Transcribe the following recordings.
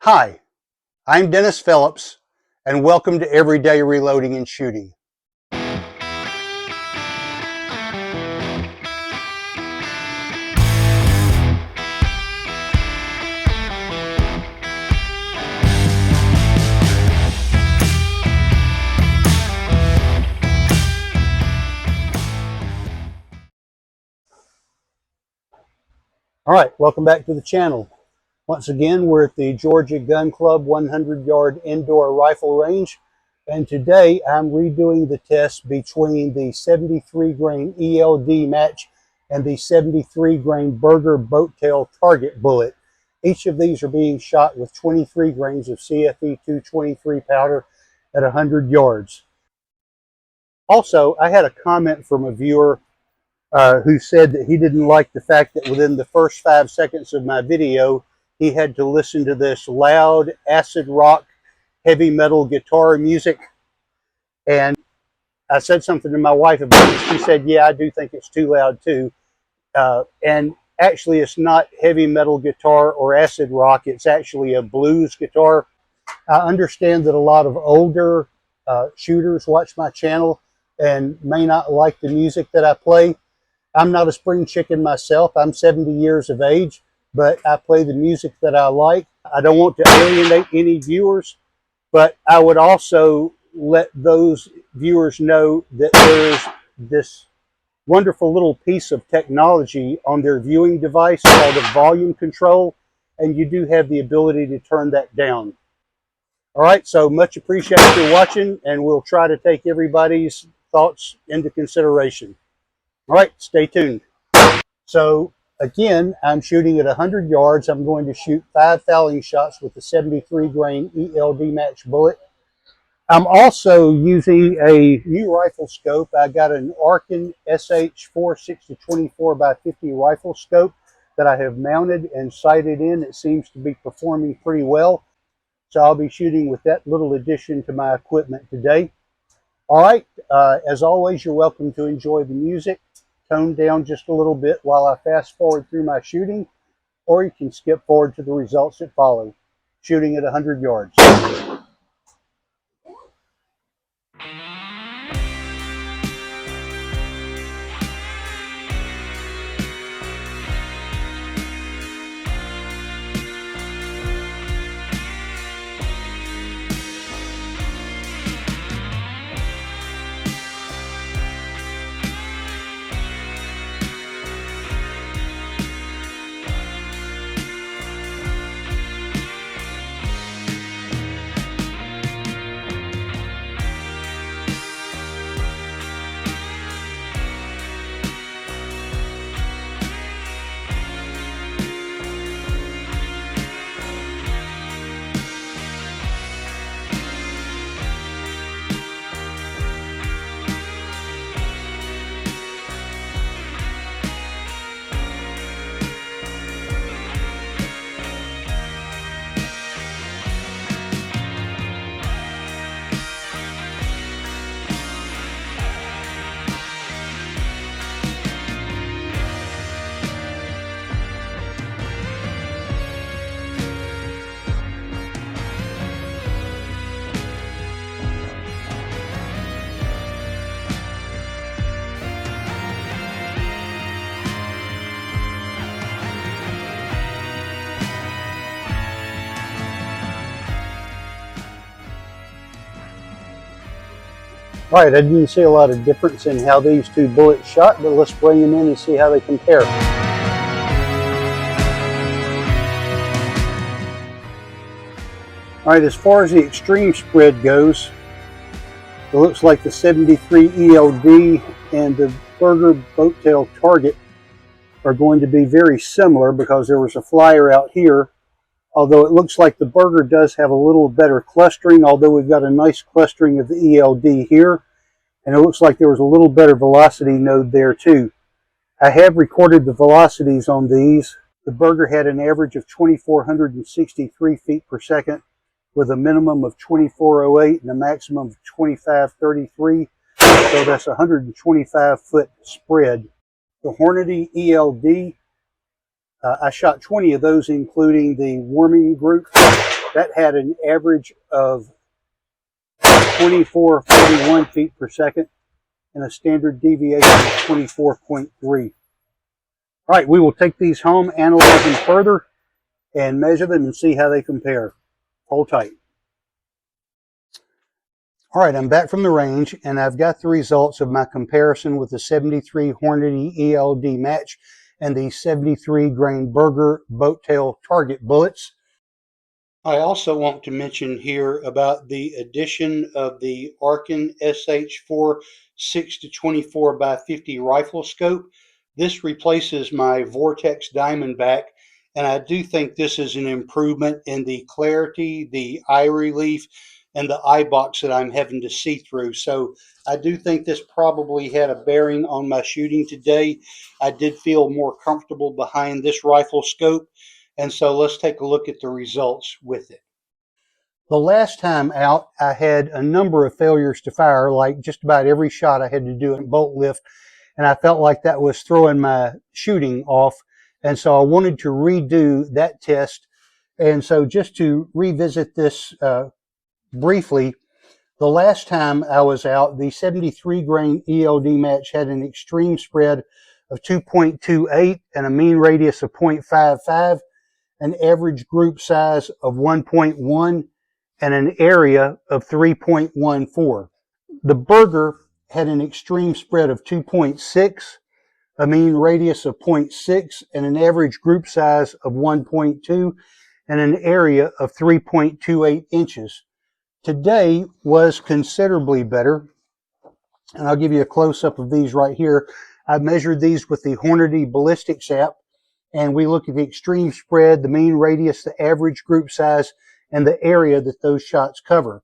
Hi, I'm Dennis Phillips, and welcome to Everyday Reloading and Shooting. All right, welcome back to the channel. Once again, we're at the Georgia Gun Club 100-yard indoor rifle range, and today I'm redoing the test between the 73 grain ELD match and the 73 grain Berger boat tail target bullet. Each of these are being shot with 23 grains of CFE 223 powder at 100 yards. Also, I had a comment from a viewer who said that he didn't like the fact that within the first 5 seconds of my video, he had to listen to this loud acid rock, heavy metal guitar music. And I said something to my wife about it. She said, yeah, I do think it's too loud too. And actually, it's not heavy metal guitar or acid rock. It's actually a blues guitar. I understand that a lot of older shooters watch my channel and may not like the music that I play. I'm not a spring chicken myself. I'm 70 years of age, but I play the music that I like. I don't want to alienate any viewers, but I would also let those viewers know that there is this wonderful little piece of technology on their viewing device called a volume control, and you do have the ability to turn that down. All right, so much appreciated for watching, and we'll try to take everybody's thoughts into consideration. All right, stay tuned. So again, I'm shooting at 100 yards. I'm going to shoot 5 fouling shots with the 73 grain ELD match bullet. I'm also using a new rifle scope. I got an Arkin SH 460-24 by 50 rifle scope that I have mounted and sighted in. It seems to be performing pretty well. So I'll be shooting with that little addition to my equipment today. All right, as always, you're welcome to enjoy the music. Tone down just a little bit while I fast forward through my shooting, or you can skip forward to the results that follow. Shooting at 100 yards. All right, I didn't see a lot of difference in how these two bullets shot, but let's bring them in and see how they compare. All right, as far as the extreme spread goes, it looks like the 73 ELD and the Berger boat tail target are going to be very similar because there was a flyer out here. Although it looks like the Berger does have a little better clustering, although we've got a nice clustering of the ELD here. And it looks like there was a little better velocity node there too. I have recorded the velocities on these. The Berger had an average of 2,463 feet per second with a minimum of 2,408 and a maximum of 2,533. So that's a 125 foot spread. The Hornady ELD, I shot 20 of those, including the warming group, that had an average of 24.41 feet per second and a standard deviation of 24.3. All right, we will take these home, analyze them further, and measure them and see how they compare. Hold tight. All right, I'm back from the range, and I've got the results of my comparison with the 73 Hornady ELD match and the 73 grain Berger boat tail target bullets. I also want to mention here about the addition of the Arkin SH4 6-24 by 50 rifle scope. This replaces my Vortex Diamondback, and I do think this is an improvement in the clarity, the eye relief, and the eye box that I'm having to see through. So I do think this probably had a bearing on my shooting today. I did feel more comfortable behind this rifle scope. And so let's take a look at the results with it. The last time out, I had a number of failures to fire, like just about every shot I had to do a bolt lift, and I felt like that was throwing my shooting off. And so I wanted to redo that test. And so just to revisit this briefly, the last time I was out, the 73 grain ELD match had an extreme spread of 2.28 and a mean radius of 0.55. An average group size of 1.1, and an area of 3.14. The Berger had an extreme spread of 2.6, a mean radius of 0.6, and an average group size of 1.2, and an area of 3.28 inches. Today was considerably better, and I'll give you a close-up of these right here. I measured these with the Hornady ballistics app, and we look at the extreme spread, the mean radius, the average group size, and the area that those shots cover.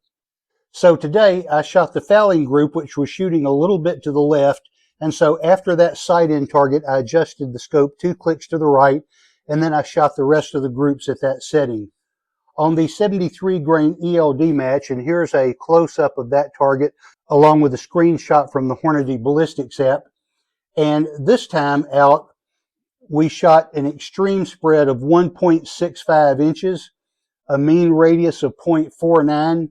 So today I shot the fouling group, which was shooting a little bit to the left, and so after that sight-in target, I adjusted the scope 2 clicks to the right, and then I shot the rest of the groups at that setting. On the 73 grain ELD match, and here's a close-up of that target, along with a screenshot from the Hornady ballistics app, and this time out, we shot an extreme spread of 1.65 inches, a mean radius of 0.49,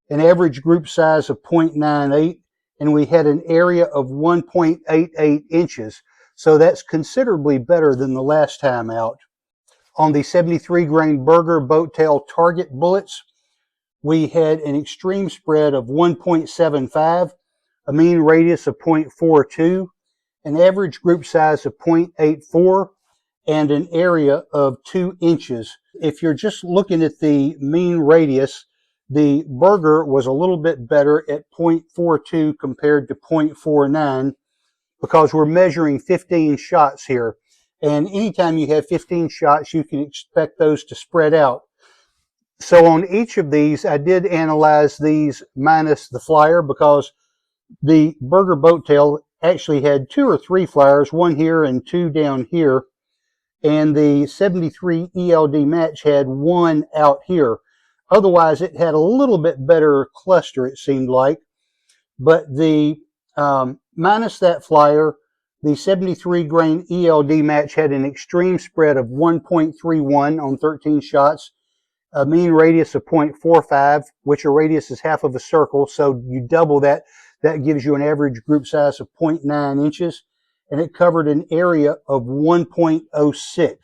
an average group size of 0.98, and we had an area of 1.88 inches. So that's considerably better than the last time out. On the 73 grain Berger boat tail target bullets, we had an extreme spread of 1.75, a mean radius of 0.42, an average group size of 0.84, and an area of 2 inches. If you're just looking at the mean radius, the Berger was a little bit better at 0.42 compared to 0.49 because we're measuring 15 shots here. And anytime you have 15 shots, you can expect those to spread out. So on each of these, I did analyze these minus the flyer because the Berger boat tail actually had 2 or 3 flyers, 1 here and 2 down here. And the 73 ELD match had 1 out here. Otherwise, it had a little bit better cluster, it seemed like. But the minus that flyer, the 73 grain ELD match had an extreme spread of 1.31 on 13 shots, a mean radius of 0.45, which a radius is half of a circle. So you double that, that gives you an average group size of 0.9 inches. And it covered an area of 1.06.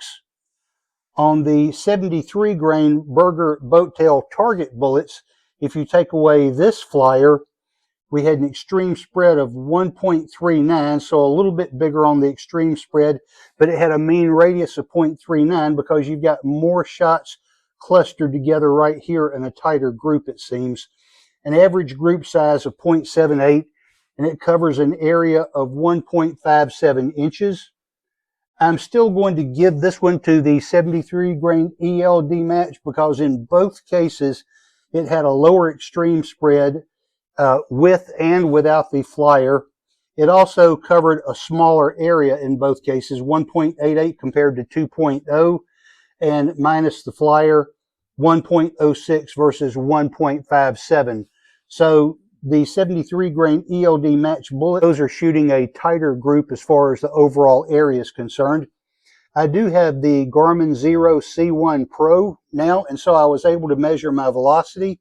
On the 73 grain Berger boat tail target bullets, if you take away this flyer, we had an extreme spread of 1.39, so a little bit bigger on the extreme spread, but it had a mean radius of 0.39 because you've got more shots clustered together right here in a tighter group, it seems. An average group size of 0.78, and it covers an area of 1.57 inches. I'm still going to give this one to the 73 grain ELD match because in both cases it had a lower extreme spread with and without the flyer. It also covered a smaller area in both cases, 1.88 compared to 2.0, and minus the flyer, 1.06 versus 1.57. So the 73 grain ELD match bullet, those are shooting a tighter group as far as the overall area is concerned. I do have the Garmin Zero C1 Pro now, and so I was able to measure my velocity.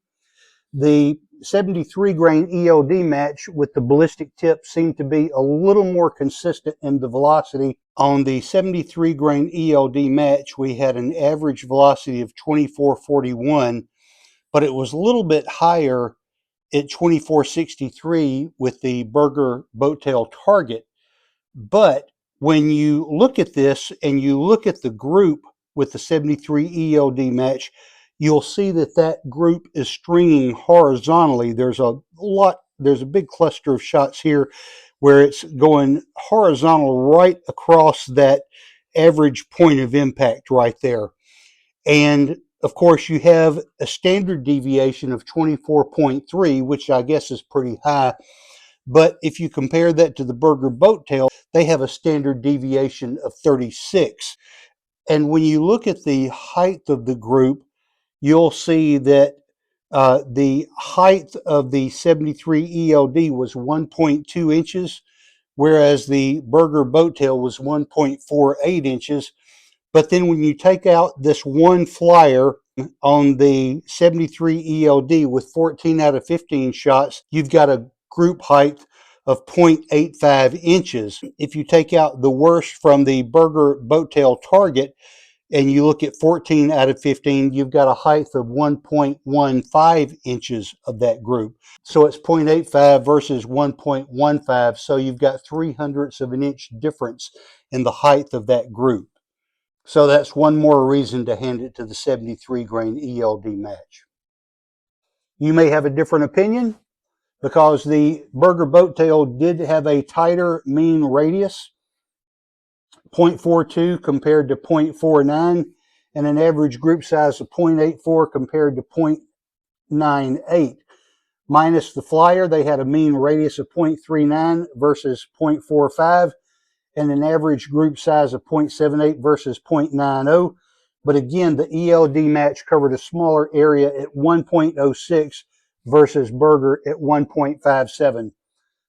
The 73 grain ELD match with the ballistic tip seemed to be a little more consistent in the velocity. On the 73 grain ELD match, we had an average velocity of 2441, but it was a little bit higher at 2463 with the Berger boat tail target. But when you look at this and you look at the group with the 73 ELD match, you'll see that that group is stringing horizontally. There's a big cluster of shots here where it's going horizontal right across that average point of impact right there. And of course, you have a standard deviation of 24.3, which I guess is pretty high. But if you compare that to the Berger boat tail, they have a standard deviation of 36. And when you look at the height of the group, you'll see that the height of the 73 ELD was 1.2 inches, whereas the Berger boat tail was 1.48 inches. But then when you take out this one flyer on the 73 ELD with 14 out of 15 shots, you've got a group height of 0.85 inches. If you take out the worst from the Berger boat tail target and you look at 14 out of 15, you've got a height of 1.15 inches of that group. So it's 0.85 versus 1.15. So you've got 0.03 of an inch difference in the height of that group. So that's one more reason to hand it to the 73 grain ELD match. You may have a different opinion because the Berger boat tail did have a tighter mean radius, 0.42 compared to 0.49, and an average group size of 0.84 compared to 0.98. Minus the flyer, they had a mean radius of 0.39 versus 0.45, and an average group size of 0.78 versus 0.90. But again, the ELD match covered a smaller area at 1.06 versus Berger at 1.57.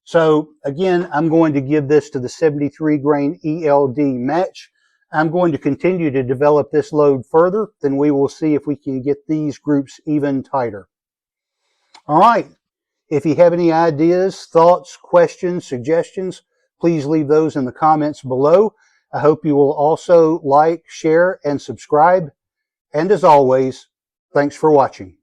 So again, I'm going to give this to the 73 grain ELD match. I'm going to continue to develop this load further. Then we will see if we can get these groups even tighter. All right. If you have any ideas, thoughts, questions, suggestions, please leave those in the comments below. I hope you will also like, share, and subscribe. And as always, thanks for watching.